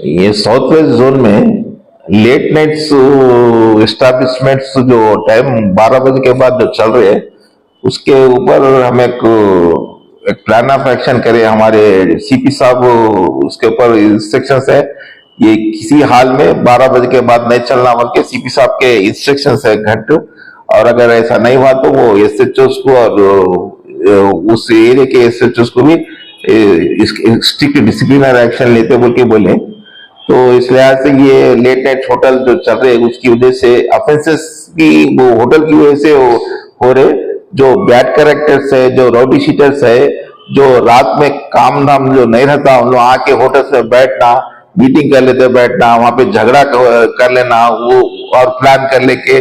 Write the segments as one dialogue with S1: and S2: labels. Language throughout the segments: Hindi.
S1: ये साउथ वेस्ट जोन में लेट नाइट्स एस्टैब्लिशमेंट्स जो टाइम 12 बजे के बाद जो चल रहे हैं उसके ऊपर हम एक प्लान ऑफ एक्शन करें। हमारे सीपी साहब उसके ऊपर इंस्ट्रक्शंस है, ये किसी हाल में 12 बजे के बाद नहीं चलना बोल के सीपी साहब के इंस्ट्रक्शंस है घंट। और अगर ऐसा नहीं हुआ तो वो एसएचओ को और उस एरिया के एसएचओ को भी स्ट्रिक्ट डिसिप्लिनरी एक्शन लेते बोल के बोले। तो इस लिहाज से ये लेट नाइट होटल जो चल रहे हैं उसकी वजह से ऑफेंसेस की वो होटल की वजह से हो रहे। जो बैड कैरेक्टर्स है, जो राउडी शीटर्स है, जो रात में काम धाम जो नहीं रहता उन लोग आके होटल से बैठना, मीटिंग कर लेते बैठना, वहां पे झगड़ा कर लेना, वो और प्लान कर लेके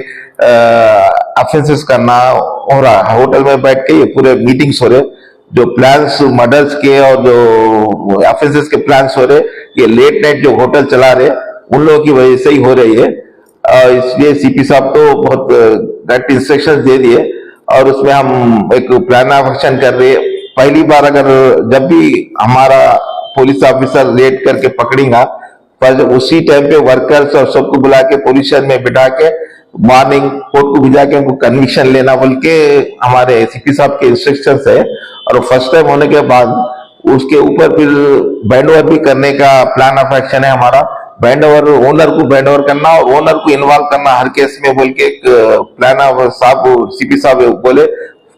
S1: ऑफेंसेस करना हो रहा। होटल में बैठ के ये पूरे मीटिंग्स हो रहे, जो प्लान्स मर्डर्स के और जो ऑफेंसेस के प्लान्स हो रहे, ये लेट नाइट जो होटल चला रहे उन लोगों की वजह से ही हो रही है। इसलिए सीपी साहब तो बहुत गट इंस्ट्रक्शन दे दिए और उसमें हम एक प्लान ऑफ एक्शन कर रहे हैं। पहली बार अगर जब भी हमारा पुलिस ऑफिसर रेड करके पकड़ेगा पर उसी टाइम पे वर्कर्स और सबको बुला के पुलिस स्टेशन में बिठा के मॉर्निंग कोर्ट को भिजा के उनको कन्विक्शन लेना बोल के हमारे एसीपी साहब के इंस्ट्रक्शंस है। और फर्स्ट टाइम होने के बाद उसके ऊपर फिर बैंड ओवर भी करने का प्लान ऑफ एक्शन है हमारा। बैंड ओवर ओनर को बैंड ओवर करना और ओनर को इन्वॉल्व करना हर केस में बोल के एक प्लान ऑफ साहब सीपी साहब बोले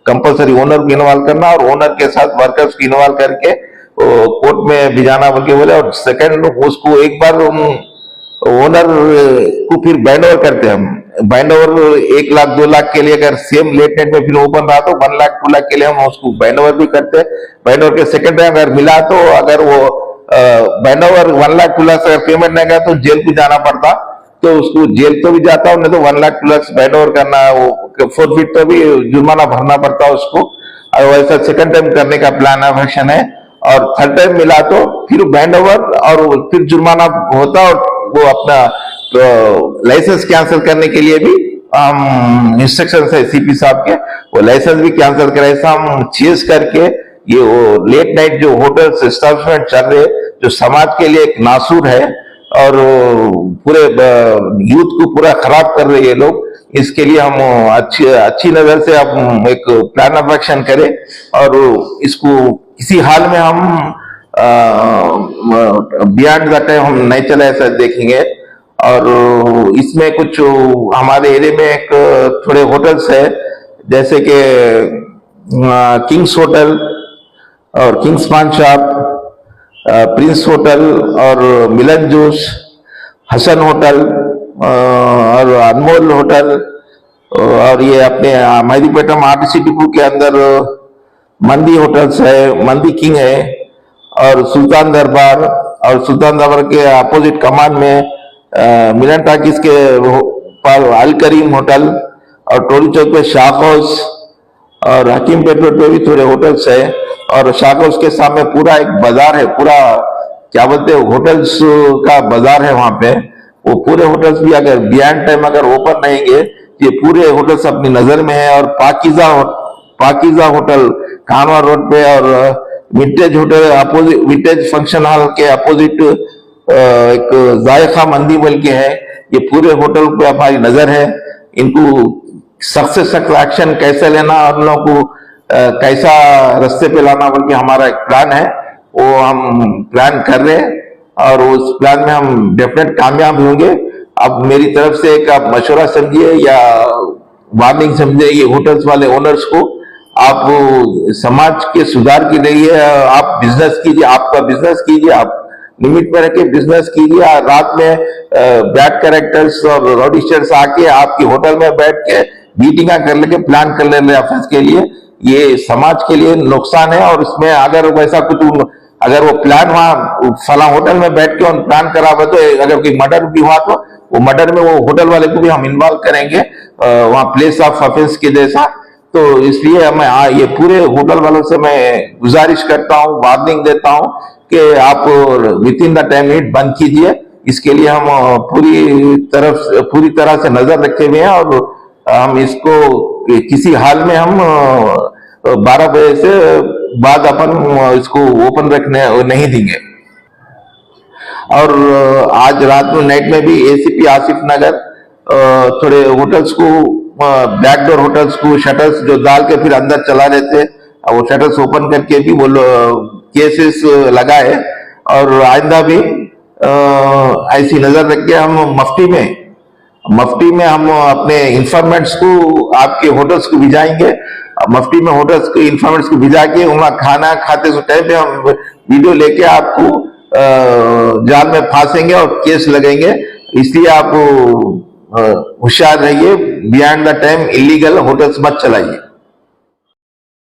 S1: कंपलसरी ओनर को इन्वॉल्व करना और ओनर के साथ वर्कर्स को इन्वॉल्व करके कोर्ट में भिजाना बोल के बोले। और सेकंड उसको एक बार ओनर को फिर बैंड ओवर करते हैं हम। बैंड ओवर 1 लाख 2 लाख के लिए अगर सेम लेट नाइट में फिर ओपन रहा तो 1 लाख 2 लाख के लिए हम उसको बैंड ओवर भी करते हैं। बैंड ओवर के सेकंड टाइम अगर मिला तो अगर वो बैंड ओवर 1 लाख 2 लाख अगर पेमेंट नहीं गया तो जेल को जाना पड़ता, तो उसको जेल तो भी जाता हूँ, नहीं तो 1 लाख 2 लाख बैंड ओवर करना, वो फोरफिट तो भी जुर्माना भरना पड़ता उसको। और वैसा सेकंड टाइम करने का प्लान ऑफ एक्शन है। और थर्ड टाइम मिला तो फिर बैंड ओवर और फिर जुर्माना होता और वो अपना लाइसेंस कैंसिल करने के लिए भी हम इंस्ट्रक्शन है सीपी साहब के, वो लाइसेंस भी कैंसिल करे। ऐसा हम चेज करके ये वो लेट नाइट जो होटल्स एस्टैब्लिशमेंट चल रहे जो समाज के लिए एक नासूर है और पूरे यूथ को पूरा खराब कर रहे ये लोग, इसके लिए हम अच्छी नजर से हम एक प्लान ऑफ एक्शन करें और इसको किसी हाल में हम बियॉन्ड द टाइम हम नहीं चले ऐसा देखेंगे। और इसमें कुछ हमारे एरिया में एक थोड़े होटल्स है जैसे कि किंग्स होटल और किंग्स पान शॉप, प्रिंस होटल और मिलन जूस, हसन होटल और अनमोल होटल, और ये अपने मेहदीपेटम आरटीसी डिपो के अंदर मंदी होटल्स है, मंदी किंग है और सुल्तान दरबार, और सुल्तान दरबार के अपोजिट कमान में मिलन टाकिस के पर अल करीम होटल, और टोली चौक पे शाह हाउस, और हकीम पेट्रोल पे भी थोड़े होटल्स है। और शाह हाउस के सामने पूरा एक बाजार है, पूरा क्या बोलते हैं होटल्स का बाजार है वहां पे। वो पूरे होटल्स भी अगर बियॉन्ड टाइम अगर ओपन रहेंगे ये पूरे होटल्स अपनी नजर में है। और पाकिजा होटल कानवा रोड पे और vintage hotel opposite, vintage function hall के अपोजिट एक जायका मंदी बोल के है, ये पूरे होटल पे हमारी नजर है। इनको सख्त से सख्त एक्शन कैसे लेना और लोगों को कैसा रास्ते पे लाना बोल के हमारा एक प्लान है, वो हम प्लान कर रहे हैं और उस प्लान में हम डेफिनेट कामयाब होंगे। अब मेरी तरफ से एक आप मशवरा समझिए या वार्निंग समझिए ये होटल्स वाले ओनर्स को, आप समाज के सुधार के लिए आप बिजनेस कीजिए, आपका बिजनेस कीजिए, आप लिमिट में रखे बिजनेस कीजिए। रात में बैड कैरेक्टर्स और रॉडिस्टर्स आके आपकी होटल में बैठ के मीटिंग कर लेके प्लान कर ले रहे ऑफिस के लिए, ये समाज के लिए नुकसान है। और इसमें अगर वैसा कुछ अगर वो प्लान वहां फला होटल में बैठ के प्लान करा हुआ तो अगर कोई मर्डर भी हुआ तो वो मर्डर में वो होटल वाले को भी हम इन्वॉल्व करेंगे वहां प्लेस ऑफ ऑफेंस के जैसा। तो इसलिए मैं ये पूरे होटल वालों से मैं गुजारिश करता हूँ, वार्निंग देता हूँ कि आप with in the time limit बंद कीजिए। इसके लिए हम पूरी तरह से नजर रखे हुए हैं और हम इसको किसी हाल में हम 12 बजे से बाद अपन इसको ओपन रखने नहीं देंगे। और आज रात में नाइट में भी एसीपी आसिफ नगर थोड़े होटल्स को, बैकडोर होटल्स को शटर्स जो डाल के फिर अंदर चला रहे थे, वो शटर्स ओपन करके भी वो केसेस लगाए। और आइंदा भी ऐसी नजर रख के हम मफ्टी में हम अपने इंफॉर्मेंट्स को आपके होटल्स को भिजाएंगे। मफ्टी में होटल्स के इंफॉर्मेंट्स को भिजा के वहां खाना खाते उस टाइम पे हम वीडियो लेके आपको जाल में फांसेंगे और केस लगेंगे। इसलिए आप होशियार रहिए, beyond the time illegal hotels मत चलाइए।